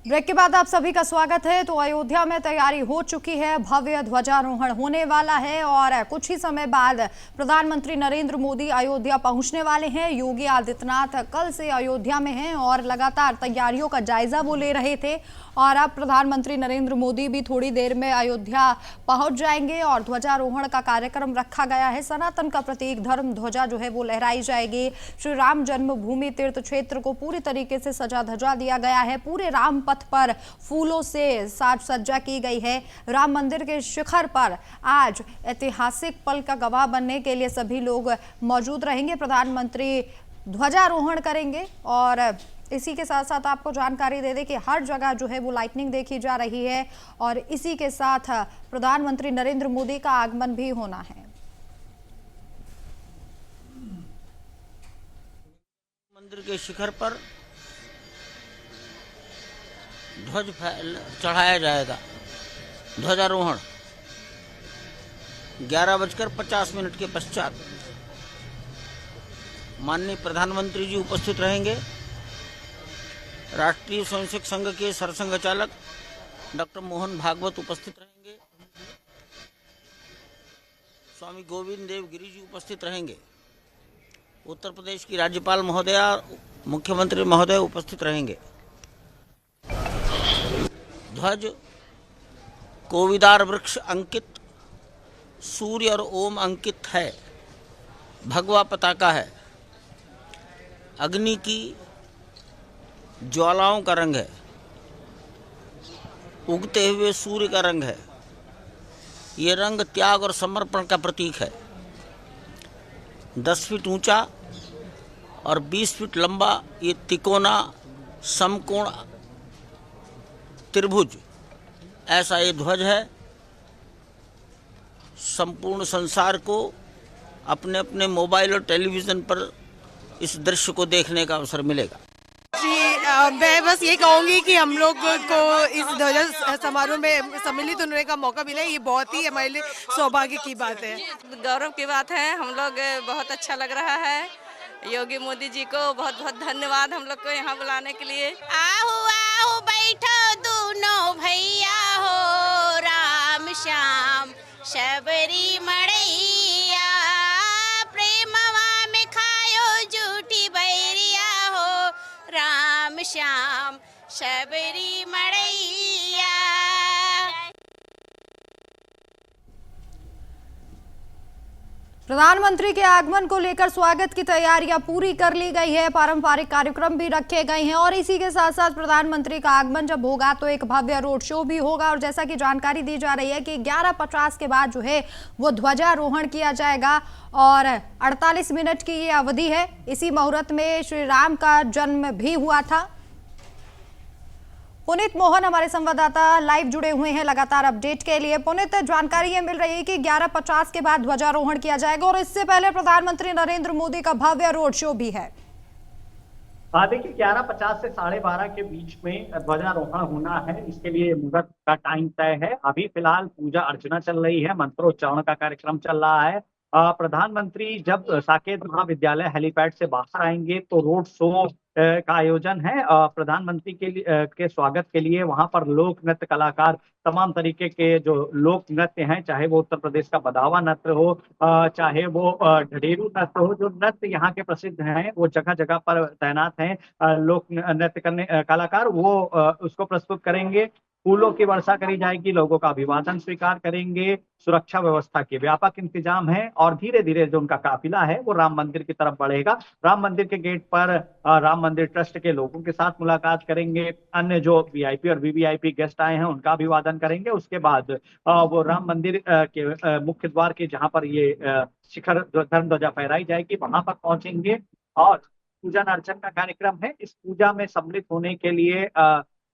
Break के बाद आप सभी का स्वागत है। तो अयोध्या में तैयारी हो चुकी है, भव्य ध्वजारोहण होने वाला है और कुछ ही समय बाद प्रधानमंत्री नरेंद्र मोदी अयोध्या पहुंचने वाले हैं। योगी आदित्यनाथ कल से अयोध्या में हैं और लगातार तैयारियों का जायजा वो ले रहे थे और अब प्रधानमंत्री नरेंद्र मोदी भी थोड़ी देर में अयोध्या पहुंच जाएंगे और ध्वजारोहण का कार्यक्रम रखा गया है। सनातन का प्रतीक धर्म ध्वजा जो है वो लहराई जाएगी। श्री राम जन्मभूमि तीर्थ क्षेत्र को पूरी तरीके से सजा धजा दिया गया है। पूरे राम पथ पर फूलों से साज सज्जा की गई है। राम मंदिर के शिखर पर आज ऐतिहासिक पल का गवाह बनने के लिए सभी लोग मौजूद रहेंगे। प्रधानमंत्री ध्वजारोहण करेंगे और इसी के साथ साथ आपको जानकारी दे दें कि हर जगह जो है वो लाइटनिंग देखी जा रही है और इसी के साथ प्रधानमंत्री नरेंद्र मोदी का आगमन भी होना है। मंदिर के शिखर पर ध्वज चढ़ाया जाएगा। ध्वजारोहण 11:50 के पश्चात माननीय प्रधानमंत्री जी उपस्थित रहेंगे। राष्ट्रीय स्वयंसेवक संघ के सरसंघचालक डॉक्टर मोहन भागवत उपस्थित रहेंगे। स्वामी गोविंद देव गिरी जी उपस्थित रहेंगे। उत्तर प्रदेश की राज्यपाल महोदया, मुख्यमंत्री महोदय उपस्थित रहेंगे। ध्वज कोविदार वृक्ष अंकित, सूर्य और ओम अंकित है। भगवा पताका है। अग्नि की ज्वालाओं का रंग है। उगते हुए सूर्य का रंग है। ये रंग त्याग और समर्पण का प्रतीक है। 10 फीट ऊंचा और 20 फीट लंबा ये तिकोना समकोण त्रिभुज ऐसा ये ध्वज है। संपूर्ण संसार को अपने अपने मोबाइल और टेलीविज़न पर इस दृश्य को देखने का अवसर मिलेगा। मैं बस ये कहूँगी कि हम लोग को इस ध्वजा समारोह में सम्मिलित होने का मौका मिला, ये बहुत ही हमारे लिए सौभाग्य की बात है, गौरव की बात है। हम लोग बहुत अच्छा लग रहा है। योगी मोदी जी को बहुत बहुत धन्यवाद हम लोग को यहाँ बुलाने के लिए। आओ आओ बैठो दोनों भैया हो, राम श्याम शबरी मड़ैया, प्रेमवा में खायो झूठी बैरिया हो, राम श्याम शबरी मड़ैया। प्रधानमंत्री के आगमन को लेकर स्वागत की तैयारियां पूरी कर ली गई है। पारंपरिक कार्यक्रम भी रखे गए हैं और इसी के साथ साथ प्रधानमंत्री का आगमन जब होगा तो एक भव्य रोड शो भी होगा और जैसा कि जानकारी दी जा रही है कि 11:50 के बाद जो है वो ध्वजारोहण किया जाएगा और 48 मिनट की ये अवधि है। इसी मुहूर्त में श्री राम का जन्म भी हुआ था। पुनीत मोहन हमारे संवाददाता लाइव जुड़े हुए हैं लगातार अपडेट के लिए। पुनीत, जानकारी ये मिल रही है कि 11:50 के बाद ध्वजारोहण किया जाएगा और इससे पहले प्रधानमंत्री नरेंद्र मोदी का भव्य रोड शो भी है। देखिए 11:50 से 12:30 के बीच में ध्वजारोहण होना है। इसके लिए मुहूर्त का टाइम तय है। अभी फिलहाल पूजा अर्चना चल रही है, मंत्रोच्चारण का कार्यक्रम चल रहा है। प्रधानमंत्री जब साकेत महाविद्यालय हेलीपैड से बाहर आएंगे तो रोड शो का आयोजन है। प्रधानमंत्री के स्वागत के लिए वहां पर लोक नृत्य कलाकार तमाम तरीके के जो लोक नृत्य हैं, चाहे वो उत्तर प्रदेश का बदावा नृत्य हो, चाहे वो ढढेरू नृत्य हो, जो नृत्य यहाँ के प्रसिद्ध हैं वो जगह जगह पर तैनात हैं। लोक नृत्य करने कलाकार वो उसको प्रस्तुत करेंगे। फूलों की वर्षा करी जाएगी, लोगों का अभिवादन स्वीकार करेंगे। सुरक्षा व्यवस्था के व्यापक इंतजाम है और धीरे धीरे जो उनका काफिला है वो राम मंदिर की तरफ बढ़ेगा। राम मंदिर के गेट पर राम मंदिर ट्रस्ट के लोगों के साथ मुलाकात करेंगे। अन्य जो वीआईपी और वीवीआईपी गेस्ट आए हैं उनका अभिवादन करेंगे। उसके बाद वो राम मंदिर के मुख्य द्वार के जहाँ पर ये शिखर धर्म ध्वजा फहराई जाएगी वहां पर पहुंचेंगे और पूजन अर्चन का कार्यक्रम है। इस पूजा में सम्मिलित होने के लिए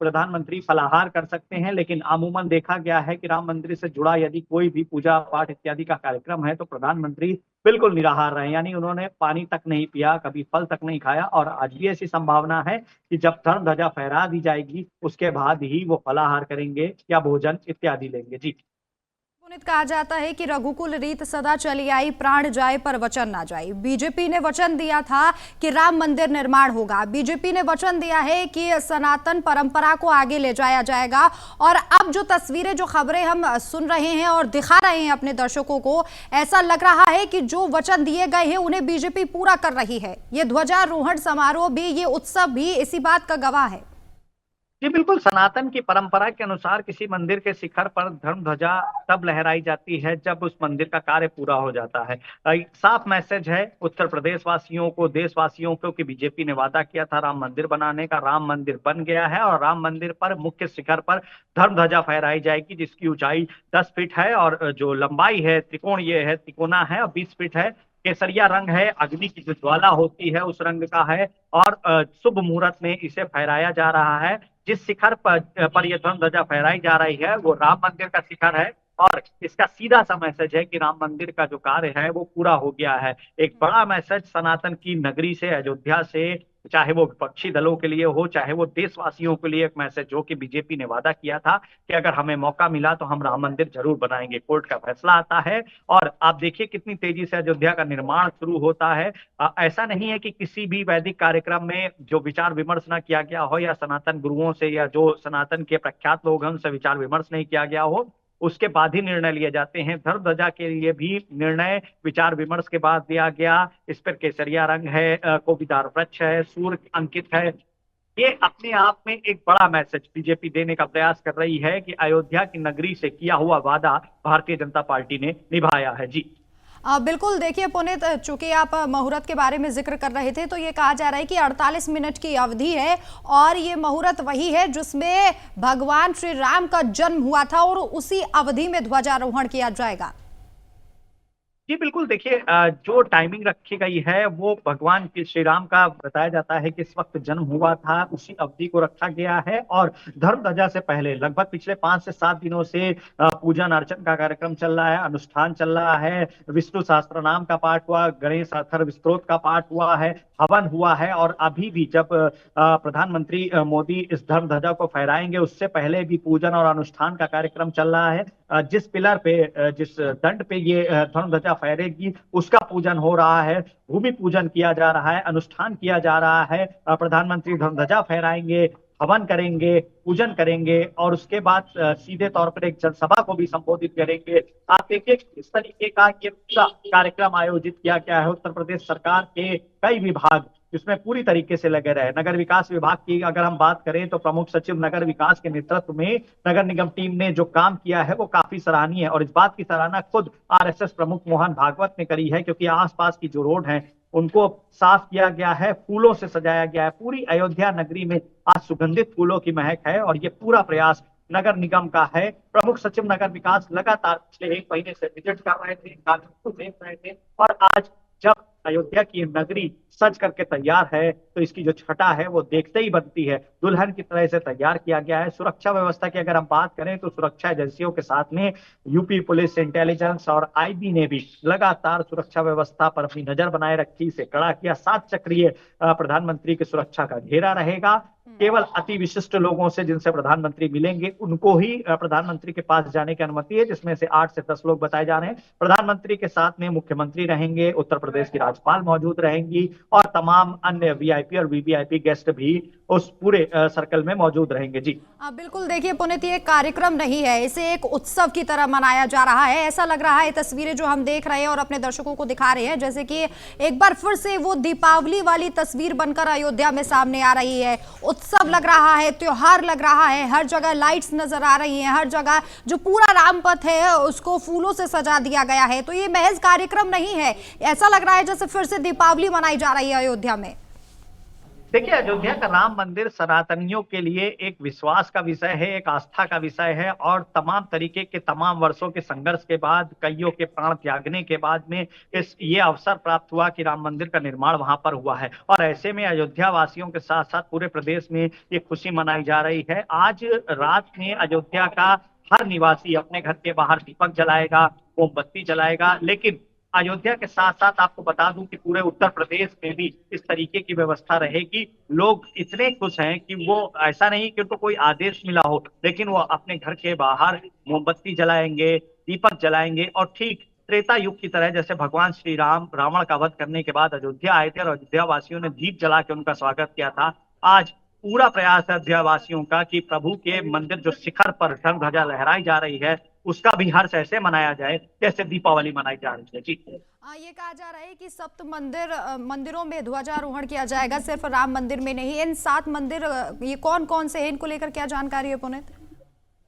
प्रधानमंत्री फलाहार कर सकते हैं, लेकिन अमूमन देखा गया है कि राम मंदिर से जुड़ा यदि कोई भी पूजा पाठ इत्यादि का कार्यक्रम है तो प्रधानमंत्री बिल्कुल निराहार रहे, यानी उन्होंने पानी तक नहीं पिया, कभी फल तक नहीं खाया। और आज भी ऐसी संभावना है कि जब धर्म ध्वजा फहरा दी जाएगी उसके बाद ही वो फलाहार करेंगे या भोजन इत्यादि लेंगे। जी पुनित कहा जाता है कि रघुकुल रीत सदा चली आई, प्राण जाए पर वचन ना जाए। बीजेपी ने वचन दिया था कि राम मंदिर निर्माण होगा। बीजेपी ने वचन दिया है कि सनातन परंपरा को आगे ले जाया जाएगा। और अब जो तस्वीरें, जो खबरें हम सुन रहे हैं और दिखा रहे हैं अपने दर्शकों को, ऐसा लग रहा है कि जो वचन दिए गए हैं उन्हें बीजेपी पूरा कर रही है। ये ध्वजारोहण समारोह भी, ये उत्सव भी इसी बात का गवाह है। जी बिल्कुल, सनातन की परंपरा के अनुसार किसी मंदिर के शिखर पर धर्म ध्वजा तब लहराई जाती है जब उस मंदिर का कार्य पूरा हो जाता है। एक साफ मैसेज है उत्तर प्रदेश वासियों को, देशवासियों को, कि बीजेपी ने वादा किया था राम मंदिर बनाने का, राम मंदिर बन गया है और राम मंदिर पर मुख्य शिखर पर धर्म ध्वजा फहराई जाएगी, जिसकी ऊंचाई 10 फीट है और जो लंबाई है तिकोना है और 20 फीट है। केसरिया रंग है, अग्नि की जो ज्वाला होती है उस रंग का है और शुभ मुहूर्त में इसे फहराया जा रहा है। जिस शिखर पर यह धर्म ध्वजा फहराई जा रही है वो राम मंदिर का शिखर है और इसका सीधा सा मैसेज है कि राम मंदिर का जो कार्य है वो पूरा हो गया है। एक बड़ा मैसेज सनातन की नगरी से, अयोध्या से, चाहे वो विपक्षी दलों के लिए हो, चाहे वो देशवासियों के लिए एक मैसेज हो कि बीजेपी ने वादा किया था कि अगर हमें मौका मिला तो हम राम मंदिर जरूर बनाएंगे। कोर्ट का फैसला आता है और आप देखिए कितनी तेजी से अयोध्या का निर्माण शुरू होता है। ऐसा नहीं है कि किसी भी वैदिक कार्यक्रम में जो विचार विमर्श ना किया गया हो या सनातन गुरुओं से या जो सनातन के प्रख्यात लोग हैं उनसे विचार विमर्श नहीं किया गया हो, उसके बाद ही निर्णय लिए जाते हैं। धर्म ध्वजा के लिए भी निर्णय विचार विमर्श के बाद दिया गया। इस पर केसरिया रंग है, कोविदार वृक्ष है, सूर्य अंकित है। ये अपने आप में एक बड़ा मैसेज बीजेपी देने का प्रयास कर रही है कि अयोध्या की नगरी से किया हुआ वादा भारतीय जनता पार्टी ने निभाया है। जी बिल्कुल, देखिए पुनीत, चूंकि आप मुहूर्त के बारे में जिक्र कर रहे थे तो ये कहा जा रहा है कि 48 मिनट की अवधि है और ये मुहूर्त वही है जिसमें भगवान श्री राम का जन्म हुआ था और उसी अवधि में ध्वजारोहण किया जाएगा। जी बिल्कुल, देखिए जो टाइमिंग रखी गई है वो भगवान की श्री राम का बताया जाता है कि इस वक्त जन्म हुआ था, उसी अवधि को रखा गया है। और धर्म ध्वजा से पहले लगभग पिछले 5 से 7 दिनों से पूजन अर्चन का कार्यक्रम चल रहा है, अनुष्ठान चल रहा है। विष्णु सहस्त्र नाम का पाठ हुआ, गणेश अथर्व स्तोत्र का पाठ हुआ है, हवन हुआ है। और अभी भी जब प्रधानमंत्री मोदी इस धर्म ध्वजा को फहराएंगे उससे पहले भी पूजन और अनुष्ठान का कार्यक्रम चल रहा है। जिस पिलर पे, जिस दंड पे ये धर्म ध्वजा फहरेगी उसका पूजन हो रहा है, भूमि पूजन किया जा रहा है, अनुष्ठान किया जा रहा है। प्रधानमंत्री धर्म ध्वजा फहराएंगे, हवन करेंगे, पूजन करेंगे और उसके बाद सीधे तौर पर एक जनसभा को भी संबोधित करेंगे। आप देखिए इस तरीके का ये पूरा कार्यक्रम आयोजित किया गया है। उत्तर प्रदेश सरकार के कई विभाग इसमें पूरी तरीके से लगे रहे। नगर विकास विभाग की अगर हम बात करें तो प्रमुख सचिव नगर विकास के नेतृत्व में नगर निगम टीम ने जो काम किया है वो काफी सराहनीय है और इस बात की सराहना खुद आरएसएस प्रमुख मोहन भागवत ने करी है, क्योंकि आसपास की जो रोड हैं उनको साफ किया गया है, फूलों से सजाया गया है। पूरी अयोध्या नगरी में आज सुगंधित फूलों की महक है और ये पूरा प्रयास नगर निगम का है। प्रमुख सचिव नगर विकास लगातार पिछले 1 महीने से विजिट कर रहे थे, कार्यों को देख रहे थे और आज जब अयोध्या की नगरी सज करके तैयार है तो इसकी जो छटा है वो देखते ही बनती है। दुल्हन की तरह से तैयार किया गया है। सुरक्षा व्यवस्था की अगर हम बात करें तो सुरक्षा एजेंसियों के साथ में यूपी पुलिस, इंटेलिजेंस और आईबी ने भी लगातार सुरक्षा व्यवस्था पर अपनी नजर बनाए रखी, इसे कड़ा किया। 7 चक्रीय प्रधानमंत्री की सुरक्षा का घेरा रहेगा। केवल अति विशिष्ट लोगों से जिनसे प्रधानमंत्री मिलेंगे उनको ही प्रधानमंत्री के पास जाने की अनुमति है, जिसमें से 8 से 10 लोग बताए जा रहे हैं। प्रधानमंत्री के साथ में मुख्यमंत्री रहेंगे, उत्तर प्रदेश की राज्यपाल मौजूद रहेंगी और तमाम अन्य वीआईपी और वीवीआईपी गेस्ट भी उस पूरे सर्कल में मौजूद रहेंगे। जी बिल्कुल, देखिए पुनीत, ये कार्यक्रम नहीं है, इसे एक उत्सव की तरह मनाया जा रहा है। ऐसा लग रहा है तस्वीरें जो हम देख रहे हैं और अपने दर्शकों को दिखा रहे हैं जैसे कि एक बार फिर से वो दीपावली वाली तस्वीर बनकर अयोध्या में सामने आ रही है। उत्सव लग रहा है, त्योहार लग रहा है, हर जगह लाइट्स नजर आ रही हैं, हर जगह जो पूरा रामपथ है उसको फूलों से सजा दिया गया है। तो ये महज कार्यक्रम नहीं है, ऐसा लग रहा है जैसे फिर से दीपावली मनाई जा रही है अयोध्या में। देखिए, अयोध्या का राम मंदिर सनातनियों के लिए एक विश्वास का विषय है, एक आस्था का विषय है और तमाम तरीके के तमाम वर्षों के संघर्ष के बाद, कईयों के प्राण त्यागने के बाद में ये अवसर प्राप्त हुआ कि राम मंदिर का निर्माण वहां पर हुआ है। और ऐसे में अयोध्या वासियों के साथ साथ पूरे प्रदेश में ये खुशी मनाई जा रही है। आज रात में अयोध्या का हर निवासी अपने घर के बाहर दीपक जलाएगा, मोमबत्ती जलाएगा। लेकिन अयोध्या के साथ साथ आपको बता दूं कि पूरे उत्तर प्रदेश में भी इस तरीके की व्यवस्था रहेगी। लोग इतने खुश हैं कि वो ऐसा नहीं कि उनको कोई आदेश मिला हो, लेकिन वो अपने घर के बाहर मोमबत्ती जलाएंगे, दीपक जलाएंगे और ठीक त्रेता युग की तरह जैसे भगवान श्री राम रावण का वध करने के बाद अयोध्या आए थे और अयोध्या वासियों ने दीप जला के उनका स्वागत किया था, आज पूरा प्रयास है अयोध्या वासियों का कि प्रभु के मंदिर जो शिखर पर धर्म ध्वजा लहराई जा रही है उसका भी हर्ष ऐसे मनाया जाए जैसे दीपावली मनाई जा रही है। जी ये कहा जा रहा है कि सप्त मंदिरों में ध्वजारोहण किया जाएगा, सिर्फ राम मंदिर में नहीं। इन 7 मंदिर ये कौन कौन से हैं, इनको लेकर क्या जानकारी है पुनीत?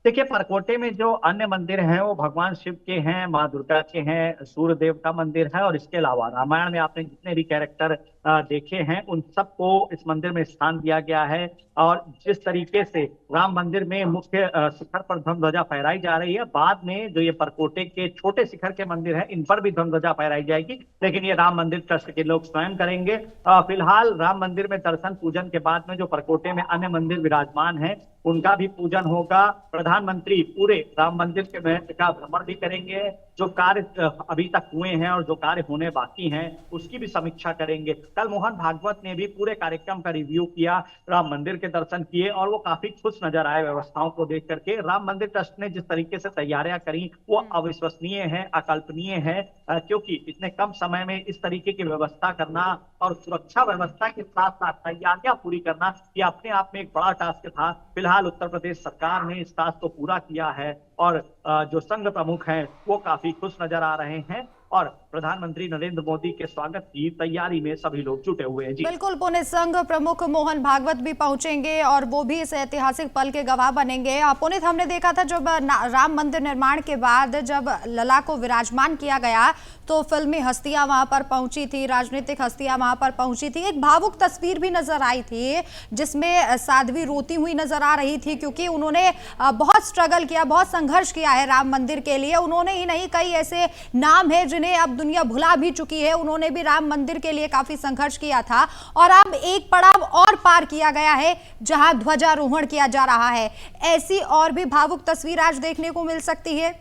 देखिए, परकोटे में जो अन्य मंदिर हैं वो भगवान शिव के हैं, माँ दुर्गा के हैं, सूर्य देव का मंदिर है और इसके अलावा रामायण में आपने जितने भी कैरेक्टर देखे हैं उन सबको इस मंदिर में स्थान दिया गया है। और जिस तरीके से राम मंदिर में मुख्य शिखर पर धर्म ध्वजा फहराई जा रही है, बाद में जो ये परकोटे के छोटे शिखर के मंदिर हैं इन पर भी धर्म ध्वजा फहराई जाएगी, लेकिन ये राम मंदिर ट्रस्ट के लोग स्वयं करेंगे। फिलहाल राम मंदिर में दर्शन पूजन के बाद में जो परकोटे में अन्य मंदिर विराजमान है उनका भी पूजन होगा। प्रधानमंत्री पूरे राम मंदिर के महत्व का भ्रमण भी करेंगे, जो कार्य अभी तक हुए हैं और जो कार्य होने बाकी हैं उसकी भी समीक्षा करेंगे। कल मोहन भागवत ने भी पूरे कार्यक्रम का रिव्यू किया, राम मंदिर के दर्शन किए और वो काफी खुश नजर आए व्यवस्थाओं को देख करके। राम मंदिर ट्रस्ट ने जिस तरीके से तैयारियां करी वो अविश्वसनीय है, अकल्पनीय है, क्योंकि इतने कम समय में इस तरीके की व्यवस्था करना और सुरक्षा व्यवस्था के साथ साथ तैयारियां पूरी करना ये अपने आप में एक बड़ा टास्क था। फिलहाल उत्तर प्रदेश सरकार ने इस टास्क को पूरा किया है और जो संघ प्रमुख हैं वो काफी खुश नजर आ रहे हैं और प्रधानमंत्री नरेंद्र मोदी के स्वागत की तैयारी में सभी लोग जुटे हुए हैं। जी बिल्कुल पुनीत, संघ प्रमुख मोहन भागवत भी पहुंचेंगे और वो भी इस ऐतिहासिक पल के गवाह बनेंगे। पुनीत, हमने देखा था जब राम मंदिर निर्माण के बाद जब लला को विराजमान किया गया तो फिल्मी हस्तियां वहां पर पहुंची थी, राजनीतिक हस्तियां वहां पर पहुंची थी। एक भावुक तस्वीर भी नजर आई थी जिसमें साध्वी रोती हुई नजर आ रही थी, क्योंकि उन्होंने बहुत स्ट्रगल किया, बहुत संघर्ष किया है राम मंदिर के लिए। उन्होंने ही नहीं, कई ऐसे नाम है जिन्हें अब दुनिया भुला भी चुकी है, उन्होंने भी राम मंदिर के लिए काफी संघर्ष किया था और अब एक पड़ाव और पार किया गया है जहां ध्वजारोहण किया जा रहा है। ऐसी और भी भावुक तस्वीर आज देखने को मिल सकती है।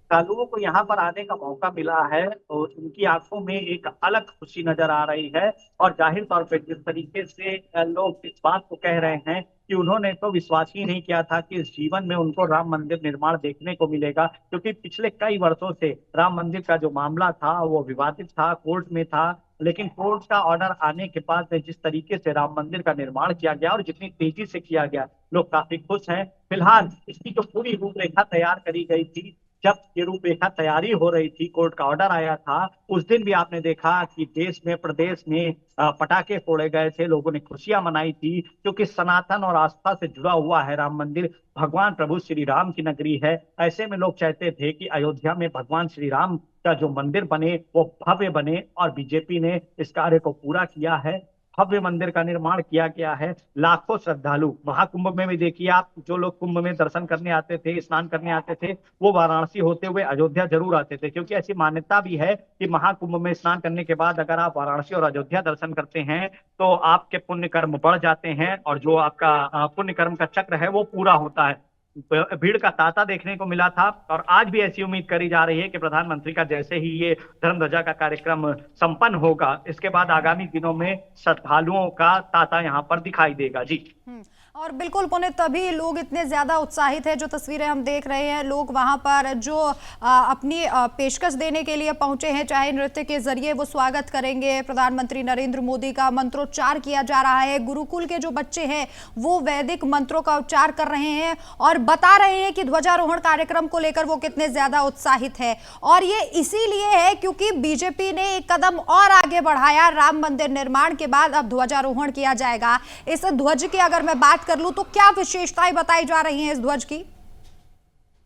श्रद्धालुओं को यहाँ पर आने का मौका मिला है और उनकी आंखों में एक अलग खुशी नजर आ रही है और जाहिर तौर पे जिस तरीके से लोग इस बात को कह रहे हैं कि उन्होंने तो विश्वास ही नहीं किया था कि इस जीवन में उनको राम मंदिर निर्माण देखने को मिलेगा, क्योंकि पिछले कई वर्षों से राम मंदिर का जो मामला था वो विवादित था, कोर्ट में था, लेकिन कोर्ट का ऑर्डर आने के बाद जिस तरीके से राम मंदिर का निर्माण किया गया और जितनी तेजी से किया गया, लोग काफी खुश हैं। फिलहाल इसकी जो पूरी रूपरेखा तैयार करी गई थी, जब ये रूपरेखा तैयारी हो रही थी, कोर्ट का ऑर्डर आया था, उस दिन भी आपने देखा कि देश में प्रदेश में पटाखे फोड़े गए थे, लोगों ने खुशियां मनाई थी, क्योंकि सनातन और आस्था से जुड़ा हुआ है राम मंदिर, भगवान प्रभु श्री राम की नगरी है। ऐसे में लोग चाहते थे कि अयोध्या में भगवान श्री राम का जो मंदिर बने वो भव्य बने और बीजेपी ने इस कार्य को पूरा किया है। भव्य मंदिर का निर्माण किया गया है। लाखों श्रद्धालु महाकुंभ में भी देखिए आप, जो लोग कुंभ में दर्शन करने आते थे, स्नान करने आते थे, वो वाराणसी होते हुए अयोध्या जरूर आते थे, क्योंकि ऐसी मान्यता भी है कि महाकुंभ में स्नान करने के बाद अगर आप वाराणसी और अयोध्या दर्शन करते हैं तो आपके पुण्य कर्म बढ़ जाते हैं और जो आपका पुण्य कर्म का चक्र है वो पूरा होता है। भीड़ का तांता देखने को मिला था और आज भी ऐसी उम्मीद करी जा रही है कि प्रधानमंत्री का जैसे ही ये धर्म ध्वजा का कार्यक्रम संपन्न होगा, इसके बाद आगामी दिनों में श्रद्धालुओं का तांता यहाँ पर दिखाई देगा। जी और बिल्कुल पुनीत, तभी लोग इतने ज्यादा उत्साहित हैं, जो तस्वीरें हम देख रहे हैं, लोग वहां पर जो अपनी पेशकश देने के लिए पहुंचे हैं, चाहे नृत्य के जरिए वो स्वागत करेंगे प्रधानमंत्री नरेंद्र मोदी का। मंत्रोच्चार किया जा रहा है, गुरुकुल के जो बच्चे हैं वो वैदिक मंत्रों का उच्चार कर रहे हैं और बता रहे हैं कि ध्वजारोहण कार्यक्रम को लेकर वो कितने ज्यादा उत्साहित है। और ये इसीलिए है क्योंकि बीजेपी ने एक कदम और आगे बढ़ाया, राम मंदिर निर्माण के बाद अब ध्वजारोहण किया जाएगा। इस ध्वज की अगर मैं बात कर लूं तो क्या विशेषताएं बताई जा रही हैं इस ध्वज की?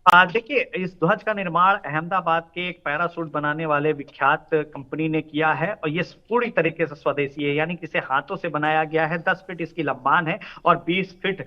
देखिए, इस ध्वज का निर्माण अहमदाबाद के एक पैराशूट बनाने वाले विख्यात कंपनी ने किया है और ये पूरी तरीके से स्वदेशी है, यानी कि इसे हाथों से बनाया गया है। 10 फीट इसकी लंबान है और 20 फीट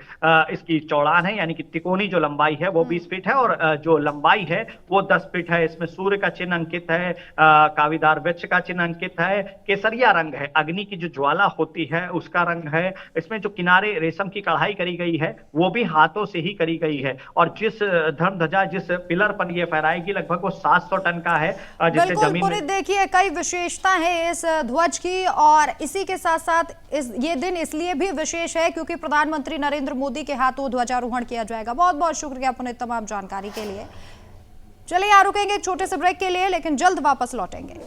इसकी चौड़ान है, यानी कि तिकोनी जो लंबाई है वो 20 फीट है और जो लंबाई है वो 10 फीट है। इसमें सूर्य का चिन्ह अंकित है, कावीदार वृक्ष का चिन्ह अंकित है, केसरिया रंग है, अग्नि की जो ज्वाला होती है उसका रंग है। इसमें जो किनारे रेशम की कढ़ाई करी गई है वो भी हाथों से ही करी गई है और जिस धर्म ध्वजा ध्वजा जिस पिलर पर ये फहराएगी लगभग वो 700 टन का है, जिससे बिल्कुल जमीन पुनीत, देखिए कई विशेषता है इस ध्वज की, और इसी के साथ साथ ये दिन इसलिए भी विशेष है क्योंकि प्रधानमंत्री नरेंद्र मोदी के हाथों ध्वजारोहण किया जाएगा। बहुत बहुत शुक्रिया पुनीत तमाम जानकारी के लिए। चलिए यहाँ रुकेंगे एक छोटे से ब्रेक के लिए, लेकिन जल्द वापस लौटेंगे।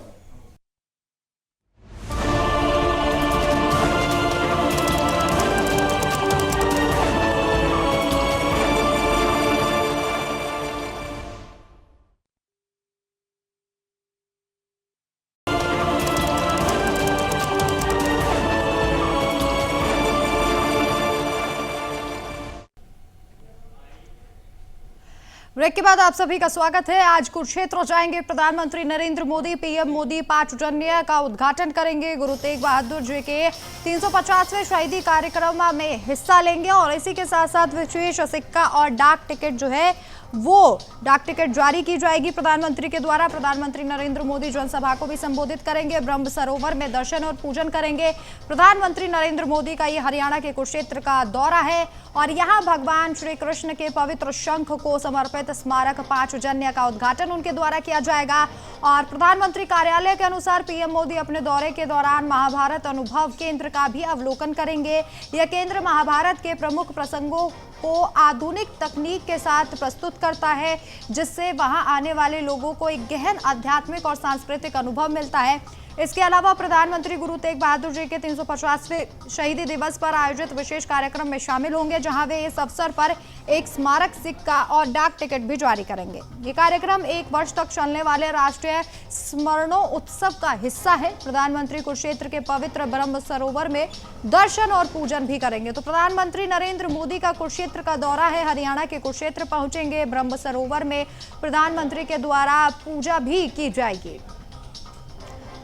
ब्रेक के बाद आप सभी का स्वागत है। आज कुरुक्षेत्र जाएंगे प्रधानमंत्री नरेंद्र मोदी। पीएम मोदी पांचजन्य का उद्घाटन करेंगे। गुरु तेग बहादुर जी के 350वें शहीदी कार्यक्रम में हिस्सा लेंगे और इसी के साथ साथ विशेष सिक्का और डाक टिकट जो है वो डाक टिकट जारी की जाएगी प्रधानमंत्री के द्वारा। प्रधानमंत्री नरेंद्र मोदी जनसभा को भी संबोधित करेंगे। ब्रह्म सरोवर में दर्शन और पूजन करेंगे। प्रधानमंत्री नरेंद्र मोदी का ये हरियाणा के कुरुक्षेत्र का दौरा है और यहाँ भगवान श्री कृष्ण के पवित्र शंख को समर्पित स्मारक पांचजन्य का उद्घाटन उनके द्वारा किया जाएगा। और प्रधानमंत्री कार्यालय के अनुसार पीएम मोदी अपने दौरे के दौरान महाभारत अनुभव केंद्र का भी अवलोकन करेंगे। यह केंद्र महाभारत के प्रमुख प्रसंगों को आधुनिक तकनीक के साथ प्रस्तुत करता है, जिससे वहां आने वाले लोगों को एक गहन आध्यात्मिक और सांस्कृतिक अनुभव मिलता है। इसके अलावा प्रधानमंत्री गुरु तेग बहादुर जी के 350वें शहीदी दिवस पर आयोजित विशेष कार्यक्रम में शामिल होंगे, जहां वे इस अवसर पर एक स्मारक सिक्का और डाक टिकट भी जारी करेंगे। ये कार्यक्रम 1 वर्ष तक चलने वाले राष्ट्रीय स्मरणोत्सव का हिस्सा है। प्रधानमंत्री कुरुक्षेत्र के पवित्र ब्रह्म सरोवर में दर्शन और पूजन भी करेंगे। तो प्रधानमंत्री नरेंद्र मोदी का कुरुक्षेत्र का दौरा है। हरियाणा के कुरुक्षेत्र पहुंचेंगे। ब्रह्म सरोवर में प्रधानमंत्री के द्वारा पूजा भी की जाएगी।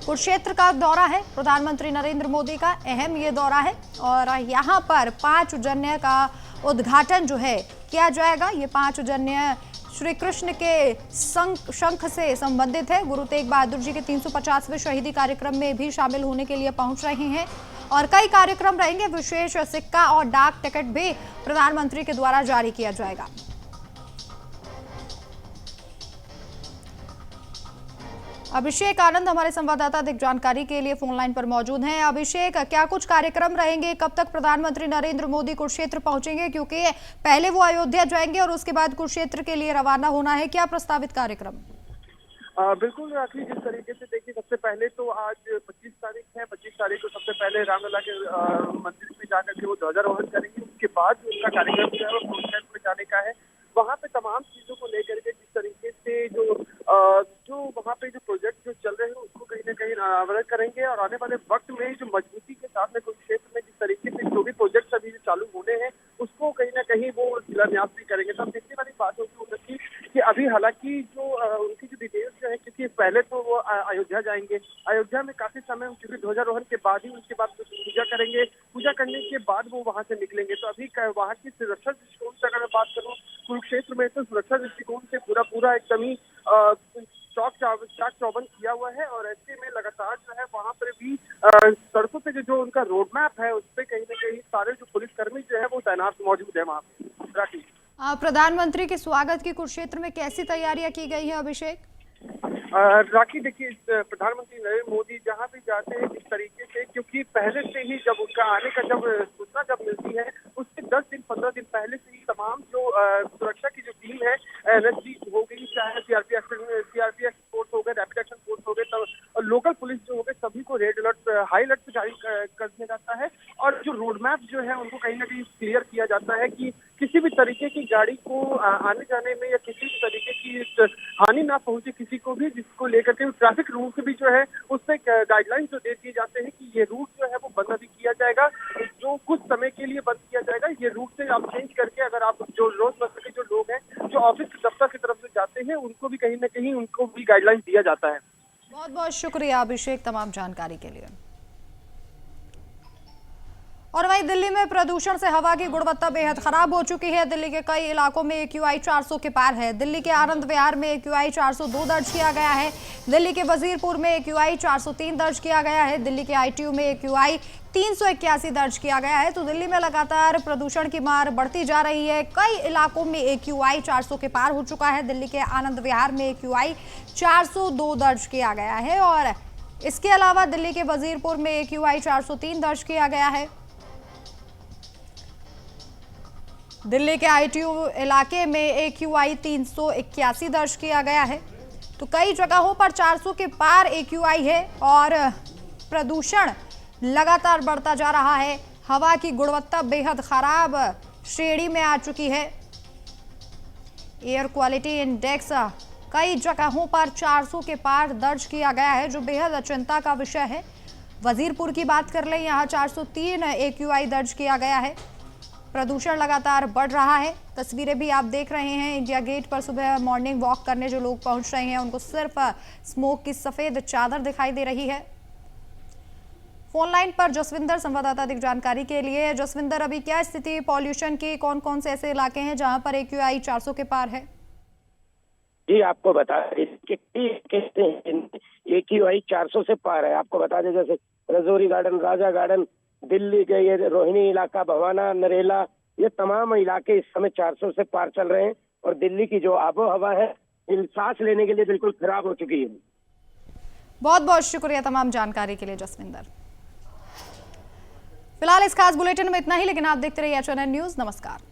कुरुक्षेत्र का दौरा है प्रधानमंत्री नरेंद्र मोदी का, अहम ये दौरा है और यहाँ पर पांचजन्य का उद्घाटन जो है किया जाएगा। ये पांचजन्य श्री कृष्ण के शंख से संबंधित है। गुरु तेग बहादुर जी के 350वें शहीदी कार्यक्रम में भी शामिल होने के लिए पहुंच रहे हैं और कई कार्यक्रम रहेंगे। विशेष सिक्का और डाक टिकट भी प्रधानमंत्री के द्वारा जारी किया जाएगा। अभिषेक आनंद हमारे संवाददाता अधिक जानकारी के लिए फोन लाइन पर मौजूद हैं। अभिषेक, क्या कुछ कार्यक्रम रहेंगे? कब तक प्रधानमंत्री नरेंद्र मोदी कुरुक्षेत्र पहुंचेंगे? क्योंकि पहले वो अयोध्या जाएंगे और उसके बाद कुरुक्षेत्र के लिए रवाना होना है। क्या प्रस्तावित कार्यक्रम? बिल्कुल राखी, जिस तरीके से देखिए, सबसे पहले तो आज 25 तारीख है। 25 तारीख को सबसे पहले रामलला के मंदिर में जाकर के वो ध्वजारोहण करेंगे। उसके बाद उनका कार्यक्रम जो है वो कुरुक्षेत्र में जाने का है। वहाँ पे तमाम चीजों को लेकर के जिस तरीके से जो वहाँ पे जो प्रोजेक्ट जो चल रहे हैं उसको कहीं ना कहीं अनावरण करेंगे और आने वाले वक्त में जो मजबूती के साथ में कुरुक्षेत्र में जिस तरीके से जो भी प्रोजेक्ट अभी चालू होने हैं उसको कहीं ना कहीं वो शिलान्यास भी करेंगे। तो देखने वाली बात होगी उनकी कि अभी हालांकि जो उनकी जो डिटेल्स जो है, क्योंकि पहले तो वो अयोध्या जाएंगे। अयोध्या में काफी समय क्योंकि ध्वजारोहण के बाद ही उनके बाद पूजा करेंगे। पूजा करने के बाद वो वहाँ से निकलेंगे। तो अभी वहाँ की सुरक्षा दृष्टिकोण से अगर मैं बात करूँ, कुरुक्षेत्र में तो सुरक्षा दृष्टिकोण से पूरा एकदम ही चाक चौबंद किया हुआ है और ऐसे में लगातार जो है वहाँ पर भी सड़कों पे जो उनका रोड मैप है उस पर कहीं ना कहीं सारे जो पुलिसकर्मी जो है वो तैनात मौजूद है वहाँ पे। राखी, प्रधानमंत्री के स्वागत की कुरुक्षेत्र में कैसी तैयारियां की गई है अभिषेक? राखी, देखिए प्रधानमंत्री नरेंद्र मोदी जहाँ भी जाते हैं इस तरीके से, क्योंकि पहले से ही जब उनका आने का सूचना जब मिलती है उससे 10 दिन 15 दिन पहले से ही तमाम जो सुरक्षा की जो टीम है, एनएसजी हो गई, चाहे सीआरपीएफ फोर्स हो गए, रैपिड एक्शन फोर्स हो गए, तब लोकल पुलिस जो हो गए, सभी को रेड अलर्ट, हाई अलर्ट जारी कर दिया जाता है। और जो रोड मैप जो है उनको कहीं ना कहीं क्लियर किया जाता है कि किसी भी तरीके की गाड़ी को आने जाने में या किसी भी तरीके की हानि ना पहुंचे किसी को भी, जिसको लेकर के ट्रैफिक रूल्स भी जो है उस पर गाइडलाइंस जो दे दिए जाते हैं कि ये रूट जो है वो बंद अभी किया जाएगा, जो कुछ समय के लिए बंद किया जाएगा। ये रूट से आप चेंज करके अगर आप जो रोजमर्रा के जो लोग हैं जो ऑफिस दफ्तर की तरफ से जाते हैं उनको भी कहीं ना कहीं उनको भी गाइडलाइंस दिया जाता है। बहुत बहुत शुक्रिया अभिषेक तमाम जानकारी के लिए। और वहीं दिल्ली में प्रदूषण से हवा की गुणवत्ता बेहद खराब हो चुकी है। दिल्ली के कई इलाकों में AQI 400 के पार है। दिल्ली के आनंद विहार में AQI 402 दर्ज किया गया है। दिल्ली के वजीरपुर में AQI 403 दर्ज किया गया है। दिल्ली के ITU में AQI 381 दर्ज किया गया है। तो दिल्ली में लगातार प्रदूषण की मार बढ़ती जा रही है। कई इलाकों में AQI 400 के पार हो चुका है। दिल्ली के आनंद विहार में AQI 402 दर्ज किया गया है और इसके अलावा दिल्ली के वजीरपुर में AQI 403 दर्ज किया गया है। दिल्ली के ITU इलाके में AQI 381 दर्ज किया गया है। तो कई जगहों पर 400 के पार AQI है और प्रदूषण लगातार बढ़ता जा रहा है। हवा की गुणवत्ता बेहद खराब श्रेणी में आ चुकी है। एयर क्वालिटी इंडेक्स कई जगहों पर 400 के पार दर्ज किया गया है, जो बेहद चिंता का विषय है। वजीरपुर की बात कर लें, यहाँ 403 AQI दर्ज किया गया है। प्रदूषण लगातार बढ़ रहा है। तस्वीरें भी आप देख रहे हैं। इंडिया गेट पर सुबह मॉर्निंग वॉक करने जो लोग पहुंच रहे हैं, उनको सिर्फ स्मोक की सफेद चादर दिखाई दे रही है। फोन लाइन पर जसविंदर संवाददाता अधिक जानकारी के लिए। जसविंदर, अभी क्या स्थिति पॉल्यूशन की? कौन कौन से ऐसे इलाके हैं जहां पर AQI 400 के पार है? जी, आपको बता दें कि AQI 400 से पार है। आपको बता दें, जैसे रजौरी गार्डन, राजा गार्डन, दिल्ली के ये रोहिणी इलाका, भवाना, नरेला, ये तमाम इलाके इस समय 400 से पार चल रहे हैं और दिल्ली की जो आबो हवा है सांस लेने के लिए बिल्कुल खराब हो चुकी है। बहुत बहुत शुक्रिया तमाम जानकारी के लिए जसविंदर। फिलहाल इस खास बुलेटिन में इतना ही, लेकिन आप देखते रहिए HNN न्यूज़। नमस्कार।